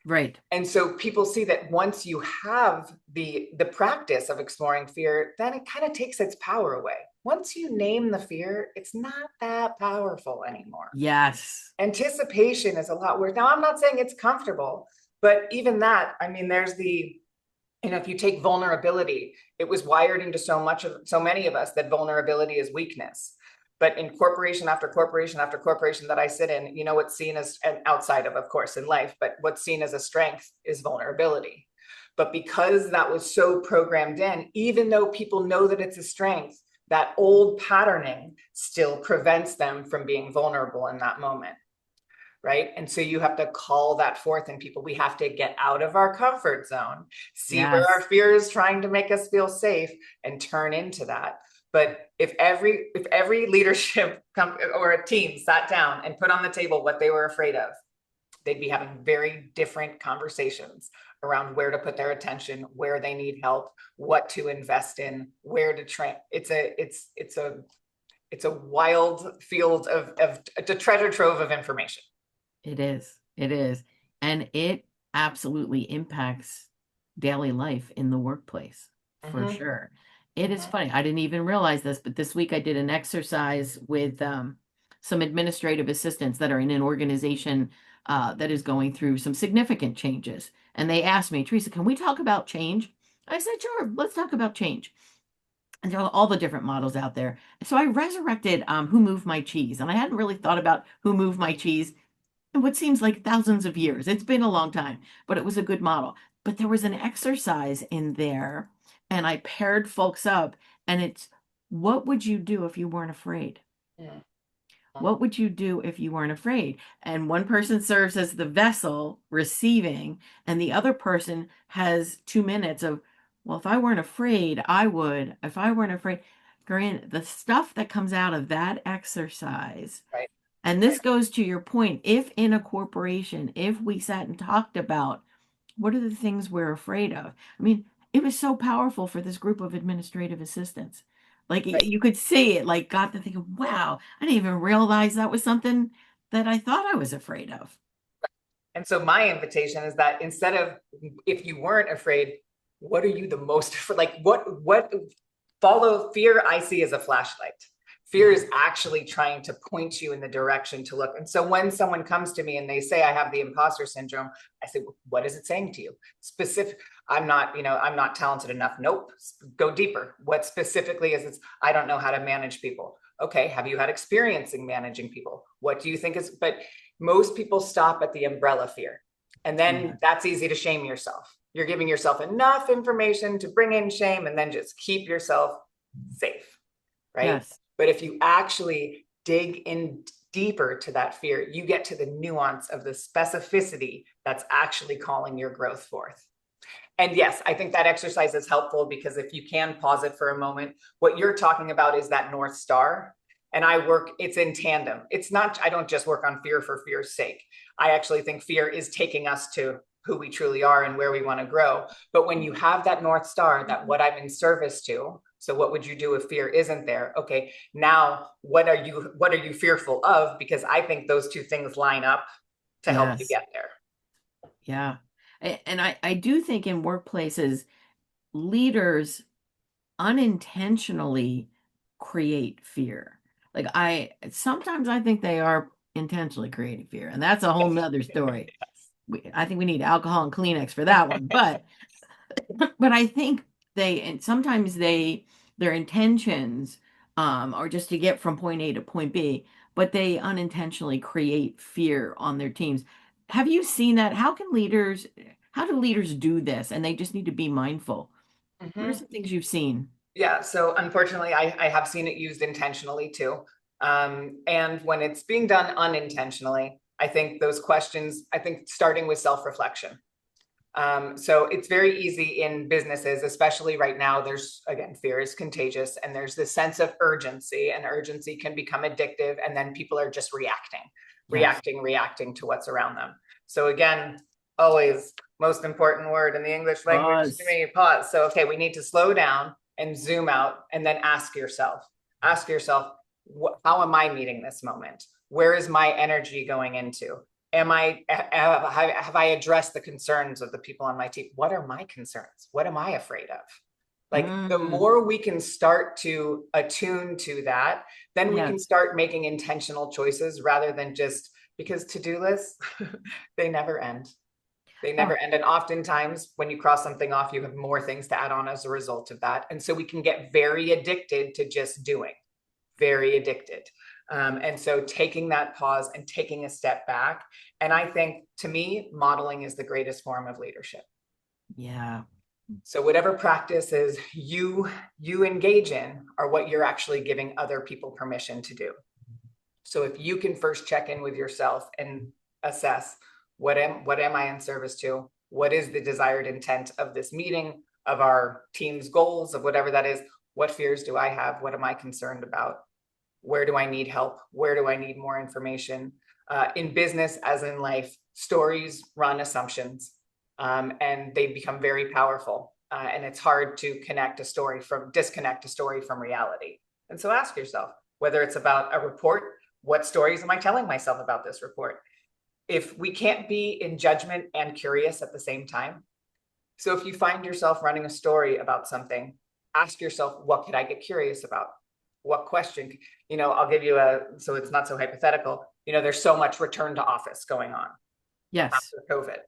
Right. And so people see that once you have the practice of exploring fear, then it kind of takes its power away. Once you name the fear, it's not that powerful anymore. Yes. Anticipation is a lot worse. Now, I'm not saying it's comfortable, but even that, I mean, if you take vulnerability, it was wired into so many of us that vulnerability is weakness. But in corporation after corporation after corporation that I sit in, what's seen as, and outside of course, in life, but what's seen as a strength is vulnerability. But because that was so programmed in, even though people know that it's a strength, that old patterning still prevents them from being vulnerable in that moment. Right. And so you have to call that forth in people. We have to get out of our comfort zone, see where our Yes. fear is trying to make us feel safe, and turn into that. But if every leadership or a team sat down and put on the table what they were afraid of, they'd be having very different conversations around where to put their attention, where they need help, what to invest in, where to train. It's a wild field of a treasure trove of information. It is. It is. And it absolutely impacts daily life in the workplace for Mm-hmm. sure. It is Mm-hmm. funny. I didn't even realize this, but this week I did an exercise with some administrative assistants that are in an organization that is going through some significant changes. And they asked me, Teresa, can we talk about change? I said, sure, let's talk about change. And there are all the different models out there. So I resurrected Who Moved My Cheese. And I hadn't really thought about Who Moved My Cheese in what seems like thousands of years. It's been a long time, but it was a good model. But there was an exercise in there, and I paired folks up, and it's what would you do if you weren't afraid? Mm-hmm. What would you do if you weren't afraid? And one person serves as the vessel receiving, and the other person has 2 minutes of, well, if I weren't afraid, I would. If I weren't afraid, Guryan, the stuff that comes out of that exercise, Right. and Right. this goes to your point, if in a corporation, if we sat and talked about what are the things we're afraid of? I mean, it was so powerful for this group of administrative assistants. Like Right. you could see it, like got to thinking, wow, I didn't even realize that was something that I thought I was afraid of. And so my invitation is that instead of, if you weren't afraid, what are you the most afraid? Like what follow fear, I see as a flashlight. Fear Yeah. is actually trying to point you in the direction to look. And so when someone comes to me and they say I have the imposter syndrome, I say, what is it saying to you? Specific, I'm not talented enough. Nope. Go deeper. What specifically is it? I don't know how to manage people. Okay. Have you had experience in managing people? What do you think is, but most people stop at the umbrella fear. And then Yeah. that's easy to shame yourself. You're giving yourself enough information to bring in shame and then just keep yourself safe, right? Yes. But if you actually dig in deeper to that fear, you get to the nuance of the specificity that's actually calling your growth forth. And yes, I think that exercise is helpful because if you can pause it for a moment, what you're talking about is that North Star. And it's in tandem. It's not, I don't just work on fear for fear's sake. I actually think fear is taking us to who we truly are and where we want to grow. But when you have that North Star, that what I'm in service to, so what would you do if fear isn't there? Okay, now what are you fearful of? Because I think those two things line up to help you Yes. get there. Yeah. And I do think in workplaces, leaders unintentionally create fear. Like sometimes I think they are intentionally creating fear, and that's a whole nother story. I think we need alcohol and Kleenex for that one. But I think and sometimes their intentions are just to get from point A to point B, but they unintentionally create fear on their teams. Have you seen that? How do leaders do this? And they just need to be mindful. What are Mm-hmm. some things you've seen? Yeah, so unfortunately, I have seen it used intentionally too. And when it's being done unintentionally, I think those questions, I think starting with self-reflection. So it's very easy in businesses, especially right now. There's, again, fear is contagious, and there's this sense of urgency, and urgency can become addictive. And then people are just reacting, Yes. reacting, reacting to what's around them. So, again, always most important word in the English language to Pause. me, pause. So, okay, we need to slow down and zoom out and then ask yourself, how am I meeting this moment? Where is my energy going into? Have I addressed the concerns of the people on my team? What are my concerns? What am I afraid of? Like the Mm, more we can start to attune to that, then we can yes. start making intentional choices rather than just because to-do lists, they never end. They Oh, never end. And oftentimes when you cross something off, you have more things to add on as a result of that. And so we can get very addicted to just doing, very addicted. And so taking that pause and taking a step back. And I think to me, modeling is the greatest form of leadership. yeah. So whatever practices you engage in are what you're actually giving other people permission to do. So if you can first check in with yourself and assess what am I in service to? What is the desired intent of this meeting, of our team's goals, of whatever that is? What fears do I have? What am I concerned about? Where do I need help? Where do I need more information? In business, as in life, stories run assumptions, and they become very powerful. And it's hard to disconnect a story from reality. And so ask yourself whether it's about a report, what stories am I telling myself about this report? If we can't be in judgment and curious at the same time, so if you find yourself running a story about something, ask yourself, what could I get curious about? What question? I'll give you so it's not so hypothetical. There's so much return to office going on Yes. after COVID.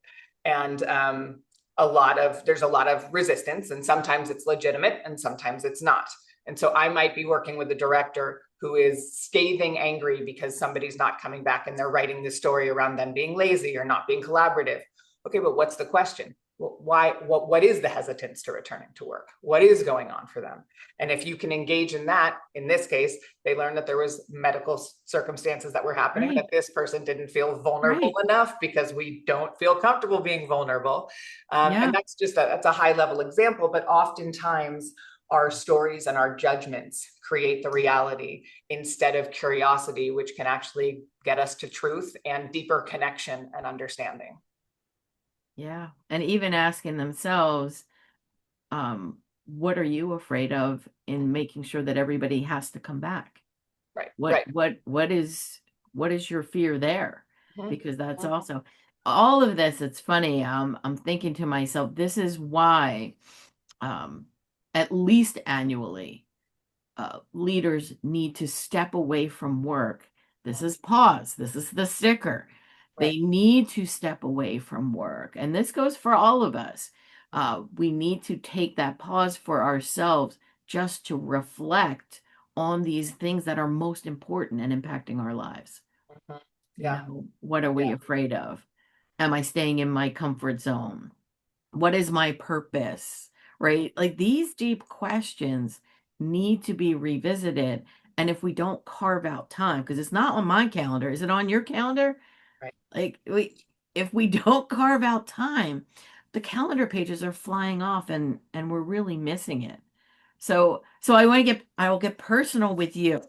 And there's a lot of resistance, and sometimes it's legitimate and sometimes it's not. And so I might be working with a director who is scathing angry because somebody's not coming back and they're writing this story around them being lazy or not being collaborative. Okay, but what's the question? Why? What is the hesitance to returning to work? What is going on for them? And if you can engage in that, in this case, they learned that there was medical circumstances that were happening, that Right. this person didn't feel vulnerable Right. enough because we don't feel comfortable being vulnerable. And Yeah. that's a high level example, but oftentimes our stories and our judgments create the reality instead of curiosity, which can actually get us to truth and deeper connection and understanding. Yeah. And even asking themselves, what are you afraid of in making sure that everybody has to come back? Right, What right. what what is what is your fear there? Mm-hmm. Because that's also all of this. It's funny. I'm thinking to myself, this is why, um, at least annually, leaders need to step away from work. This is pause. This is the sticker. Right. They need to step away from work. And this goes for all of us. We need to take that pause for ourselves just to reflect on these things that are most important and impacting our lives. Mm-hmm. Yeah, What are we yeah. afraid of? Am I staying in my comfort zone? What is my purpose? Right? Like these deep questions need to be revisited. And if we don't carve out time, because it's not on my calendar, is it on your calendar? Right. Like if we don't carve out time, the calendar pages are flying off and we're really missing it. So I will get personal with you.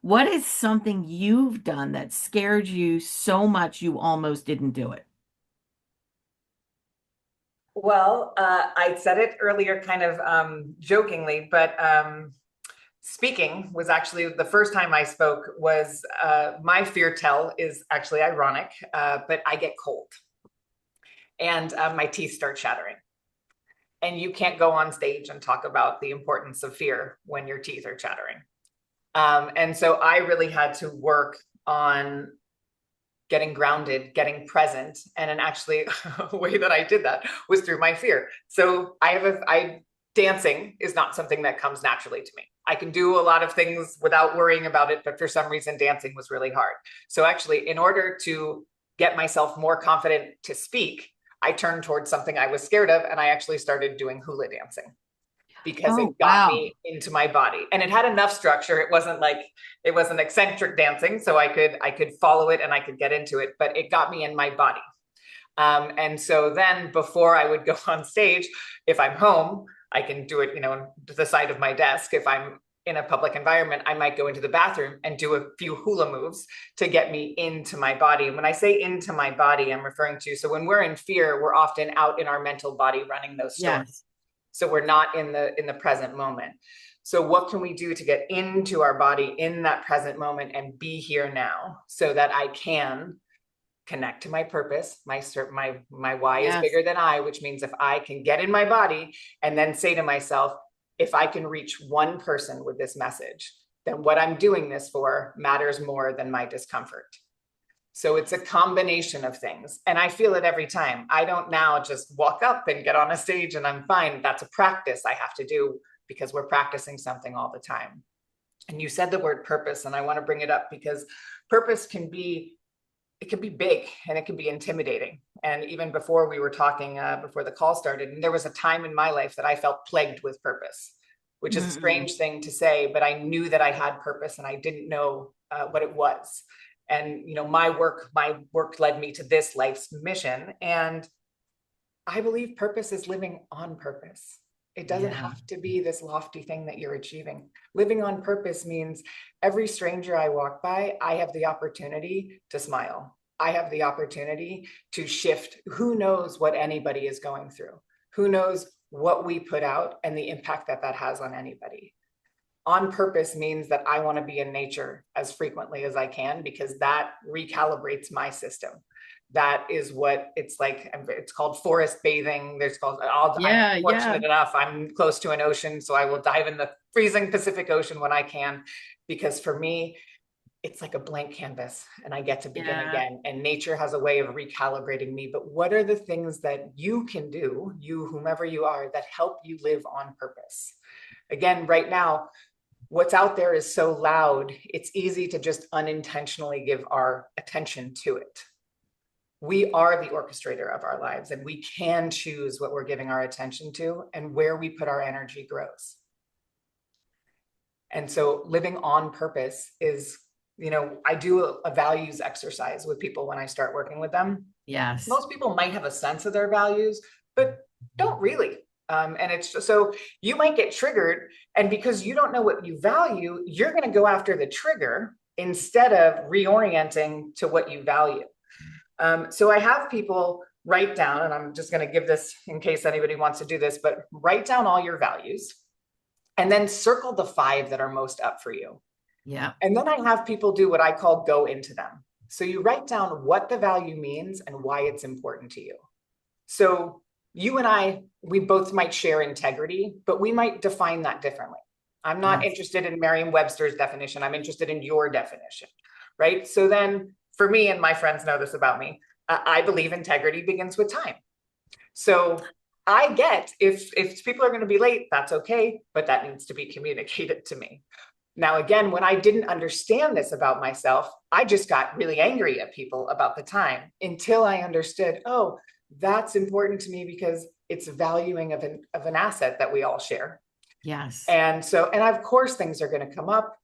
What is something you've done that scared you so much you almost didn't do it? Well, I said it earlier kind of jokingly, but speaking was actually the first time I spoke was my fear tell is actually ironic, but I get cold and my teeth start chattering. And you can't go on stage and talk about the importance of fear when your teeth are chattering. And so I really had to work on getting grounded, getting present. And then actually a way that I did that was through my fear. So dancing is not something that comes naturally to me. I can do a lot of things without worrying about it, but for some reason, dancing was really hard. So actually, in order to get myself more confident to speak, I turned towards something I was scared of, and I actually started doing hula dancing because it Oh, got wow. me into my body and it had enough structure. It wasn't like it wasn't eccentric dancing, so I could follow it and I could get into it, but it got me in my body. And so then before I would go on stage, if I'm home, I can do it, to the side of my desk. If I'm in a public environment, I might go into the bathroom and do a few hula moves to get me into my body. And when I say into my body, I'm referring to, so when we're in fear, we're often out in our mental body running those stories. Yes. So we're not in the present moment. So what can we do to get into our body in that present moment and be here now so that I can connect to my purpose? My why is Yes. bigger than I, which means if I can get in my body and then say to myself, if I can reach one person with this message, then what I'm doing this for matters more than my discomfort. So it's a combination of things. And I feel it every time. I don't now just walk up and get on a stage and I'm fine. That's a practice I have to do because we're practicing something all the time. And you said the word purpose, and I want to bring it up because purpose it can be big and it can be intimidating. And even before we were talking, before the call started, and there was a time in my life that I felt plagued with purpose, which is a Mm-mm. strange thing to say, but I knew that I had purpose and I didn't know what it was. And my work led me to this life's mission. And I believe purpose is living on purpose. It doesn't Yeah. have to be this lofty thing that you're achieving. Living on purpose means every stranger I walk by, I have the opportunity to smile. I have the opportunity to shift. Who knows what anybody is going through? Who knows what we put out and the impact that that has on anybody? On purpose means that I want to be in nature as frequently as I can because that recalibrates my system. That is what it's like. It's called forest bathing. I'm Yeah, yeah. fortunate enough. I'm close to an ocean, so I will dive in the freezing Pacific Ocean when I can, because for me, it's like a blank canvas and I get to begin Yeah. again. And nature has a way of recalibrating me. But what are the things that you can do, you, whomever you are, that help you live on purpose? Again, right now, what's out there is so loud, it's easy to just unintentionally give our attention to it. We are the orchestrator of our lives, and we can choose what we're giving our attention to, and where we put our energy grows. And so living on purpose is, I do a values exercise with people when I start working with them. Yes. Most people might have a sense of their values, but don't really. And it's just, so you might get triggered, and because you don't know what you value, you're going to go after the trigger instead of reorienting to what you value. So I have people write down, and I'm just going to give this in case anybody wants to do this, but write down all your values and then circle the 5 that are most up for you. Yeah. And then I have people do what I call go into them. So you write down what the value means and why it's important to you. So you and I, we both might share integrity, but we might define that differently. I'm not Yes. interested in Merriam-Webster's definition. I'm interested in your definition, right? So then for me, and my friends know this about me, I believe integrity begins with time. So I get if people are going to be late, that's okay, but that needs to be communicated to me. Now, again, when I didn't understand this about myself, I just got really angry at people about the time until I understood, oh, that's important to me because it's valuing of an asset that we all share. Yes. And of course, things are going to come up.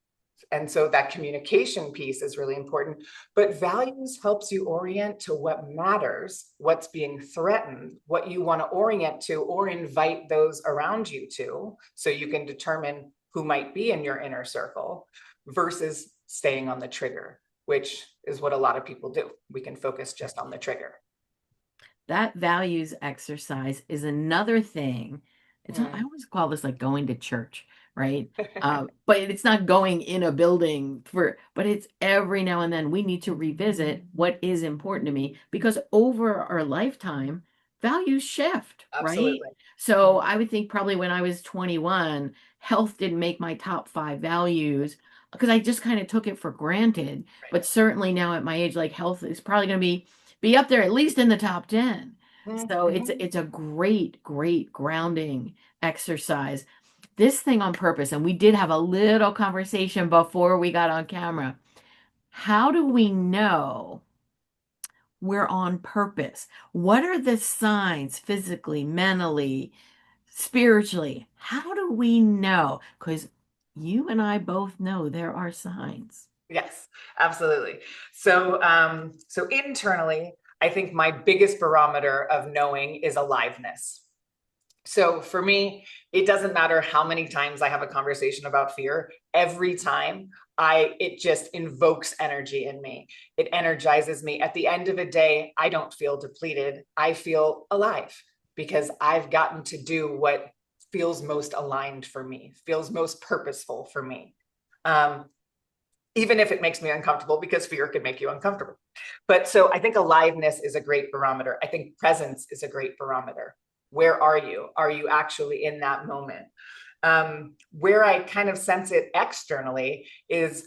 And so that communication piece is really important. But values helps you orient to what matters, what's being threatened, what you want to orient to, or invite those around you to, so you can determine who might be in your inner circle versus staying on the trigger, which is what a lot of people do. We can focus just on the trigger. That values exercise is another thing. I Mm. always call this like going to church, right? But it's not going in a building but it's every now and then we need to revisit what is important to me because over our lifetime, values shift, right? Absolutely. So Mm. I would think probably when I was 21, health didn't make my top five values because I just kind of took it for granted. Right. But certainly now at my age, like health is probably going to be up there at least in the top 10. So Mm-hmm. it's a great grounding exercise. This thing on purpose, and we did have a little conversation before we got on camera. How do we know we're on purpose? What are the signs physically, mentally, spiritually? How do we know? Because you and I both know there are signs. Yes, absolutely. So internally, I think my biggest barometer of knowing is aliveness. So for me, it doesn't matter how many times I have a conversation about fear. Every time it just invokes energy in me. It energizes me. At the end of the day, I don't feel depleted. I feel alive because I've gotten to do what feels most aligned for me, feels most purposeful for me. Um, Even if it makes me uncomfortable, because fear can make you uncomfortable. But so I think aliveness is a great barometer. I think presence is a great barometer. Where are you? Are you actually in that moment? Where I kind of sense it externally is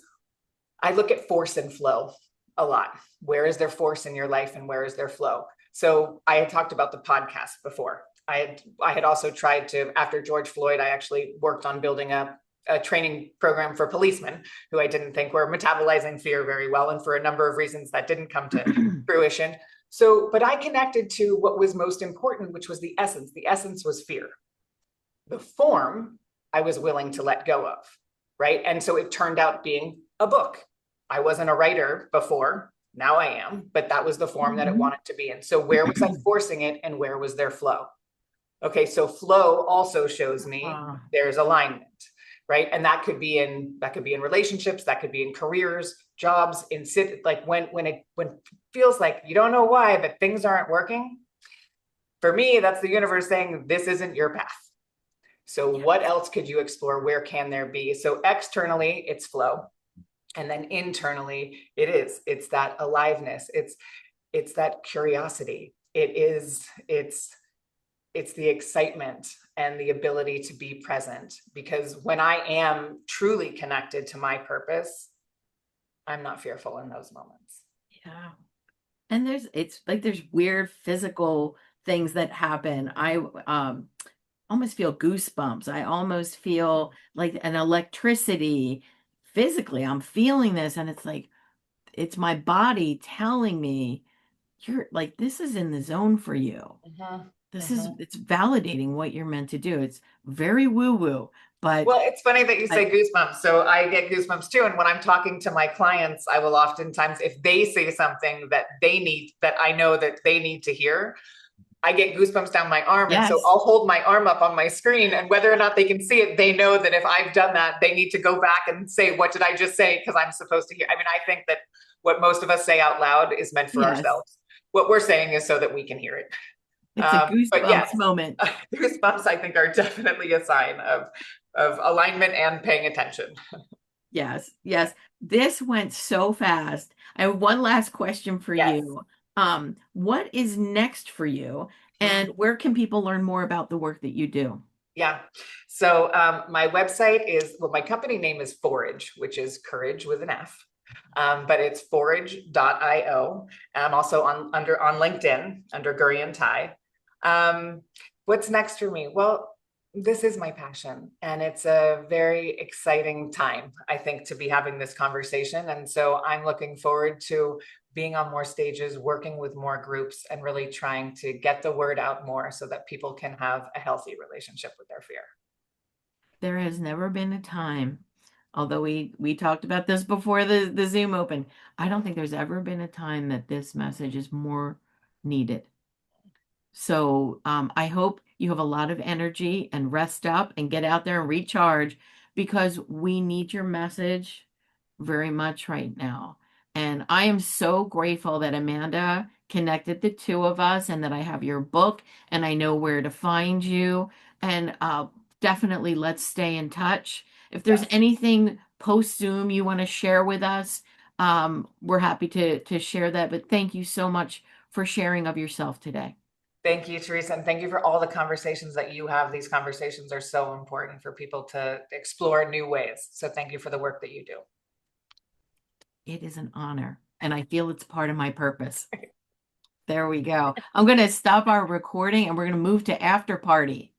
I look at force and flow a lot. Where is there force in your life and where is there flow? So I had talked about the podcast before. I had also tried to, after George Floyd, I actually worked on building a training program for policemen who I didn't think were metabolizing fear very well. And for a number of reasons that didn't come to fruition. So, but I connected to what was most important, which was the essence. The essence was fear. The form I was willing to let go of, right? And so it turned out being a book. I wasn't a writer before, now I am, but that was the form that it Mhm. wanted to be in. So where was I forcing it and where was there flow? Okay, so flow also shows me Ah, there's alignment, right? And that could be in relationships, that could be in careers, jobs, in sit like when it feels like you don't know why, but things aren't working. For me, that's the universe saying this isn't your path. So what yes. else could you explore? Where can there be? So externally, it's flow. And then internally, it's that aliveness. It's that curiosity. It's the excitement and the ability to be present. Because when I am truly connected to my purpose, I'm not fearful in those moments. Yeah. And it's like there's weird physical things that happen. I almost feel goosebumps. I almost feel like an electricity physically. I'm feeling this, and it's like it's my body telling me you're like this is in the zone for you. Mhm, mhm. It's validating what you're meant to do. It's very woo-woo, but Well, it's funny that you I say goosebumps. So I get goosebumps too. And when I'm talking to my clients, I will oftentimes, if they say something that they need, that I know that they need to hear, I get goosebumps down my arm. And so yes, I'll hold my arm up on my screen. And whether or not they can see it, they know that if I've done that, they need to go back and say, what did I just say? Because I'm supposed to hear. I mean, I think that what most of us say out loud is meant for yes. ourselves. What we're saying is so that we can hear it. It's a But yes, goosebumps moment. goosebumps, I think, are definitely a sign of alignment and paying attention. Yes, yes. This went so fast. I have one last question for Yes. you. What is next for you, and where can people learn more about the work that you do? Yeah. So my website is, well, my company name is Forage, which is courage with an F. But it's forage.io. I'm also on LinkedIn under Guryan Tighe. What's next for me? Well, This is my passion, and it's a very exciting time, I think, to be having this conversation. And so I'm looking forward to being on more stages, working with more groups, and really trying to get the word out more so that people can have a healthy relationship with their fear. There has never been a time, although we talked about this before the Zoom open, I don't think there's ever been a time that this message is more needed. So I hope you have a lot of energy and rest up and get out there and recharge because we need your message very much right now. And I am so grateful that Amanda connected the two of us and that I have your book and I know where to find you. And definitely let's stay in touch. If there's Yes. anything post Zoom you want to share with us, we're happy to share that. But thank you so much for sharing of yourself today. Thank you, Teresa, and thank you for all the conversations that you have. These conversations are so important for people to explore new ways. So thank you for the work that you do. It is an honor, and I feel it's part of my purpose. There we go. I'm going to stop our recording and we're going to move to after party.